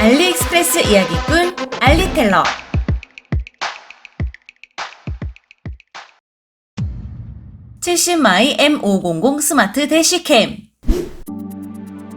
알리익스프레스 이야기꾼 알리텔러. 칠십마이 M500 스마트 대쉬캠.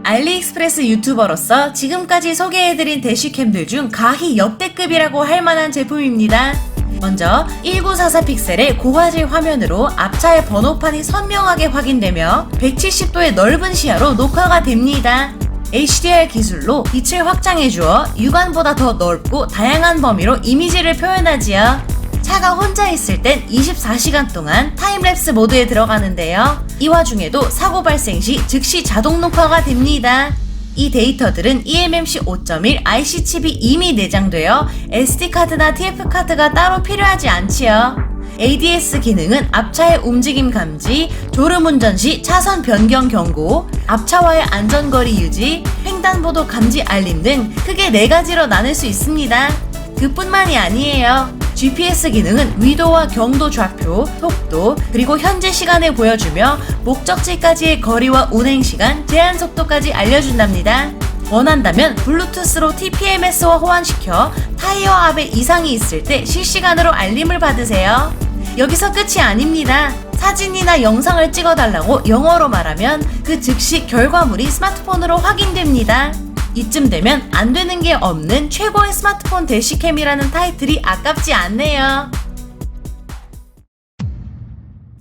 알리익스프레스 유튜버로서 지금까지 소개해드린 대쉬캠들 중 가히 역대급이라고 할 만한 제품입니다. 먼저 1944 픽셀의 고화질 화면으로 앞차의 번호판이 선명하게 확인되며 170도의 넓은 시야로 녹화가 됩니다. HDR 기술로 빛을 확장해주어 육안보다 더 넓고 다양한 범위로 이미지를 표현하지요. 차가 혼자 있을 땐 24시간 동안 타임랩스 모드에 들어가는데요. 이 와중에도 사고 발생 시 즉시 자동 녹화가 됩니다. 이 데이터들은 eMMC 5.1 IC 칩이 이미 내장되어 SD카드나 TF카드가 따로 필요하지 않지요. ADS 기능은 앞차의 움직임 감지, 졸음운전 시 차선 변경 경고, 앞차와의 안전거리 유지, 횡단보도 감지 알림 등 크게 4가지로 나눌 수 있습니다. 그뿐만이 아니에요. GPS 기능은 위도와 경도 좌표, 속도, 그리고 현재 시간을 보여주며 목적지까지의 거리와 운행시간, 제한속도까지 알려준답니다. 원한다면 블루투스로 TPMS와 호환시켜 타이어 압에 이상이 있을 때 실시간으로 알림을 받으세요. 여기서 끝이 아닙니다. 사진이나 영상을 찍어달라고 영어로 말하면 그 즉시 결과물이 스마트폰으로 확인됩니다. 이쯤 되면 안 되는 게 없는 최고의 스마트폰 대쉬캠이라는 타이틀이 아깝지 않네요.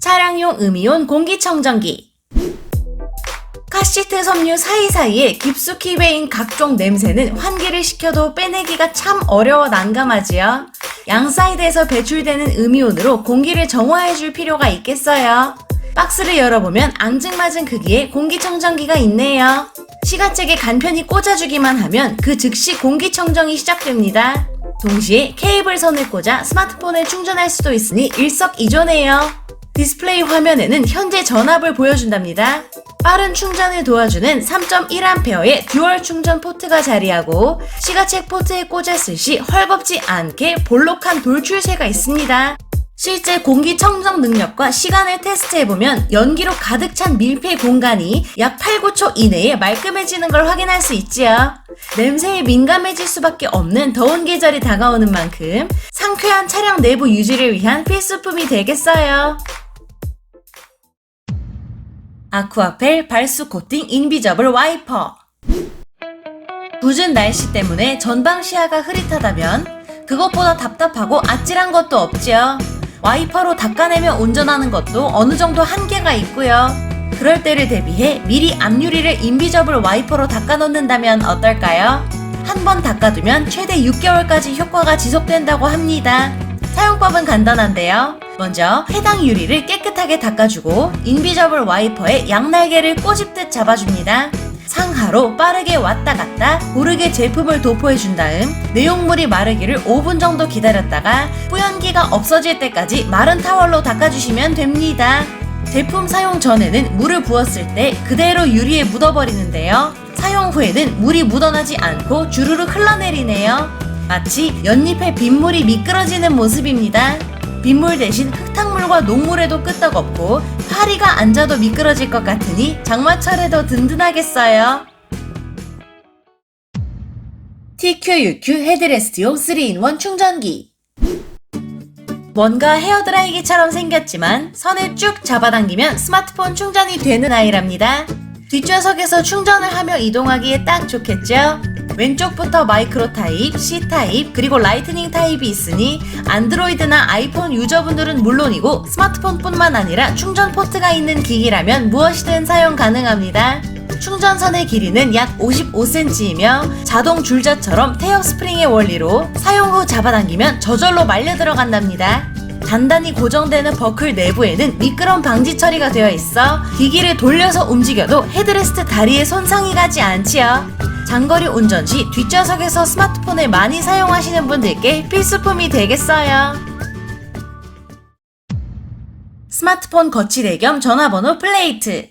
차량용 음이온 공기청정기. 카시트 섬유 사이사이에 깊숙이 배인 각종 냄새는 환기를 시켜도 빼내기가 참 어려워 난감하지요. 양 사이드에서 배출되는 음이온으로 공기를 정화해줄 필요가 있겠어요. 박스를 열어보면 앙증맞은 크기의 공기청정기가 있네요. 시가책에 간편히 꽂아주기만 하면 그 즉시 공기청정이 시작됩니다. 동시에 케이블선을 꽂아 스마트폰에 충전할 수도 있으니 일석이조네요. 디스플레이 화면에는 현재 전압을 보여준답니다. 빠른 충전을 도와주는 3.1A의 듀얼 충전 포트가 자리하고 시가책 포트에 꽂았을 시 헐겁지 않게 볼록한 돌출새가 있습니다. 실제 공기청정 능력과 시간을 테스트해보면 연기로 가득 찬 밀폐 공간이 약 8-9초 이내에 말끔해지는 걸 확인할 수 있지요. 냄새에 민감해질 수밖에 없는 더운 계절이 다가오는 만큼 상쾌한 차량 내부 유지를 위한 필수품이 되겠어요. 아쿠아펠 발수 코팅 인비저블 와이퍼. 궂은 날씨 때문에 전방 시야가 흐릿하다면 그것보다 답답하고 아찔한 것도 없죠. 와이퍼로 닦아내며 운전하는 것도 어느 정도 한계가 있고요. 그럴 때를 대비해 미리 앞유리를 인비저블 와이퍼로 닦아놓는다면 어떨까요? 한 번 닦아두면 최대 6개월까지 효과가 지속된다고 합니다. 사용법은 간단한데요. 먼저 해당 유리를 깨끗하게 닦아주고 인비저블 와이퍼에 양날개를 꼬집듯 잡아줍니다. 상하로 빠르게 왔다 갔다 고르게 제품을 도포해준 다음 내용물이 마르기를 5분 정도 기다렸다가 뿌연기가 없어질 때까지 마른 타월로 닦아주시면 됩니다. 제품 사용 전에는 물을 부었을 때 그대로 유리에 묻어버리는데요. 사용 후에는 물이 묻어나지 않고 주르륵 흘러내리네요. 마치 연잎에 빗물이 미끄러지는 모습입니다. 빗물 대신 흙탕물과 녹물에도 끄떡없고 파리가 앉아도 미끄러질 것 같으니 장마철에도 든든하겠어요. TQUQ 헤드레스트용 3-in-1 충전기. 뭔가 헤어드라이기처럼 생겼지만 선을 쭉 잡아당기면 스마트폰 충전이 되는 아이랍니다. 뒷좌석에서 충전을 하며 이동하기에 딱 좋겠죠? 왼쪽부터 마이크로 타입, C 타입, 그리고 라이트닝 타입이 있으니 안드로이드나 아이폰 유저분들은 물론이고 스마트폰뿐만 아니라 충전 포트가 있는 기기라면 무엇이든 사용 가능합니다. 충전선의 길이는 약 55cm이며 자동 줄자처럼 태엽 스프링의 원리로 사용 후 잡아당기면 저절로 말려 들어간답니다. 단단히 고정되는 버클 내부에는 미끄럼 방지 처리가 되어 있어 기기를 돌려서 움직여도 헤드레스트 다리에 손상이 가지 않지요. 장거리 운전 시 뒷좌석에서 스마트폰을 많이 사용하시는 분들께 필수품이 되겠어요. 스마트폰 거치대 겸 전화번호 플레이트.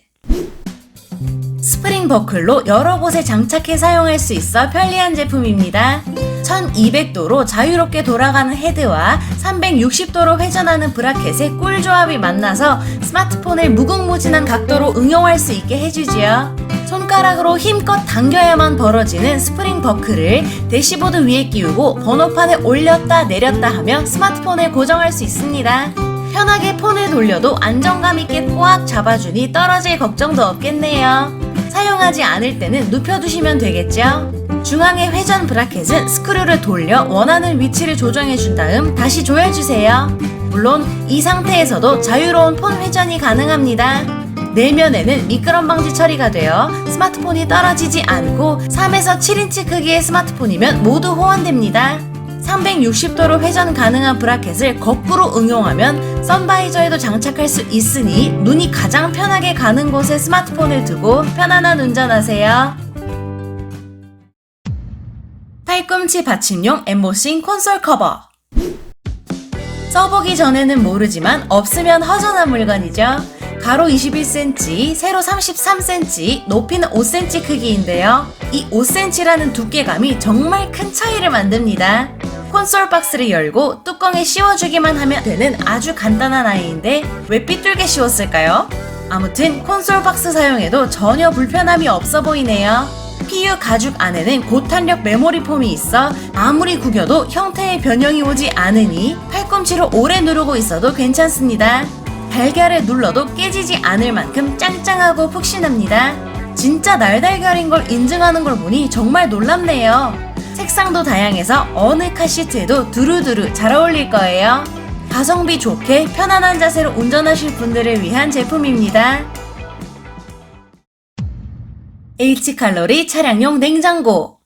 스프링 버클로 여러 곳에 장착해 사용할 수 있어 편리한 제품입니다. 1200도로 자유롭게 돌아가는 헤드와 360도로 회전하는 브라켓의 꿀조합이 만나서 스마트폰을 무궁무진한 각도로 응용할 수 있게 해주지요. 손가락으로 힘껏 당겨야만 벌어지는 스프링 버클을 대시보드 위에 끼우고 번호판에 올렸다 내렸다 하며 스마트폰에 고정할 수 있습니다. 편하게 폰을 돌려도 안정감 있게 꽉 잡아주니 떨어질 걱정도 없겠네요. 사용하지 않을 때는 눕혀두시면 되겠죠? 중앙의 회전 브라켓은 스크류를 돌려 원하는 위치를 조정해준 다음 다시 조여주세요. 물론 이 상태에서도 자유로운 폰 회전이 가능합니다. 내면에는 미끄럼 방지 처리가 되어 스마트폰이 떨어지지 않고 3에서 7인치 크기의 스마트폰이면 모두 호환됩니다. 360도로 회전 가능한 브라켓을 거꾸로 응용하면 선바이저에도 장착할 수 있으니 눈이 가장 편하게 가는 곳에 스마트폰을 두고 편안한 운전하세요. 팔꿈치 받침용 엠보싱 콘솔 커버. 써보기 전에는 모르지만 없으면 허전한 물건이죠. 가로 21cm, 세로 33cm, 높이는 5cm 크기인데요. 이 5cm라는 두께감이 정말 큰 차이를 만듭니다. 콘솔 박스를 열고 뚜껑에 씌워주기만 하면 되는 아주 간단한 아이인데 왜 삐뚤게 씌웠을까요? 아무튼 콘솔 박스 사용에도 전혀 불편함이 없어 보이네요. PU 가죽 안에는 고탄력 메모리 폼이 있어 아무리 구겨도 형태의 변형이 오지 않으니 팔꿈치로 오래 누르고 있어도 괜찮습니다. 달걀을 눌러도 깨지지 않을 만큼 짱짱하고 푹신합니다. 진짜 날달걀인 걸 인증하는 걸 보니 정말 놀랍네요. 색상도 다양해서 어느 카시트에도 두루두루 잘 어울릴 거예요. 가성비 좋게 편안한 자세로 운전하실 분들을 위한 제품입니다. H칼로리 차량용 냉장고.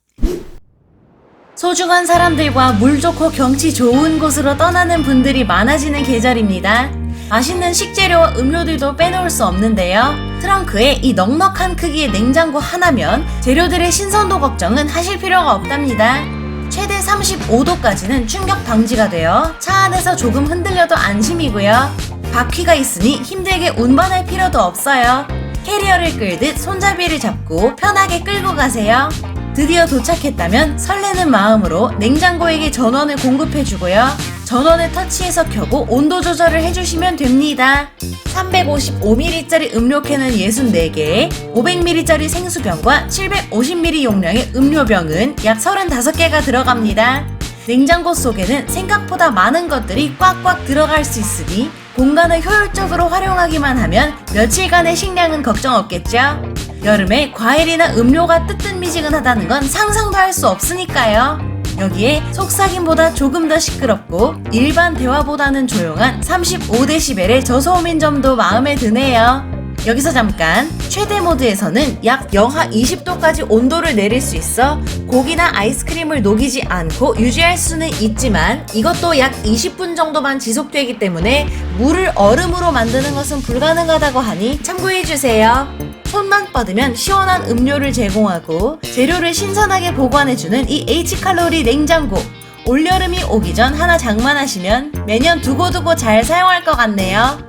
소중한 사람들과 물 좋고 경치 좋은 곳으로 떠나는 분들이 많아지는 계절입니다. 맛있는 식재료와 음료들도 빼놓을 수 없는데요. 트렁크에 이 넉넉한 크기의 냉장고 하나면 재료들의 신선도 걱정은 하실 필요가 없답니다. 최대 35도까지는 충격 방지가 되어 차 안에서 조금 흔들려도 안심이고요. 바퀴가 있으니 힘들게 운반할 필요도 없어요. 캐리어를 끌듯 손잡이를 잡고 편하게 끌고 가세요. 드디어 도착했다면 설레는 마음으로 냉장고에게 전원을 공급해주고요. 전원을 터치해서 켜고 온도 조절을 해주시면 됩니다. 355ml짜리 음료캔은 64개, 500ml짜리 생수병과 750ml 용량의 음료병은 약 35개가 들어갑니다. 냉장고 속에는 생각보다 많은 것들이 꽉꽉 들어갈 수 있으니 공간을 효율적으로 활용하기만 하면 며칠간의 식량은 걱정 없겠죠? 여름에 과일이나 음료가 뜨뜻미지근하다는 건 상상도 할 수 없으니까요. 여기에 속삭임보다 조금 더 시끄럽고 일반 대화보다는 조용한 35dB의 저소음인 점도 마음에 드네요. 여기서 잠깐, 최대 모드에서는 약 영하 20도까지 온도를 내릴 수 있어 고기나 아이스크림을 녹이지 않고 유지할 수는 있지만 이것도 약 20분 정도만 지속되기 때문에 물을 얼음으로 만드는 것은 불가능하다고 하니 참고해주세요. 손만 뻗으면 시원한 음료를 제공하고 재료를 신선하게 보관해주는 이 H칼로리 냉장고. 올여름이 오기 전 하나 장만하시면 매년 두고두고 잘 사용할 것 같네요.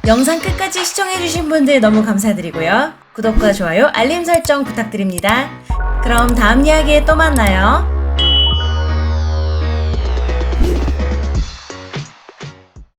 영상 끝까지 시청해주신 분들 너무 감사드리고요. 구독과 좋아요, 알림 설정 부탁드립니다. 그럼 다음 이야기에 또 만나요.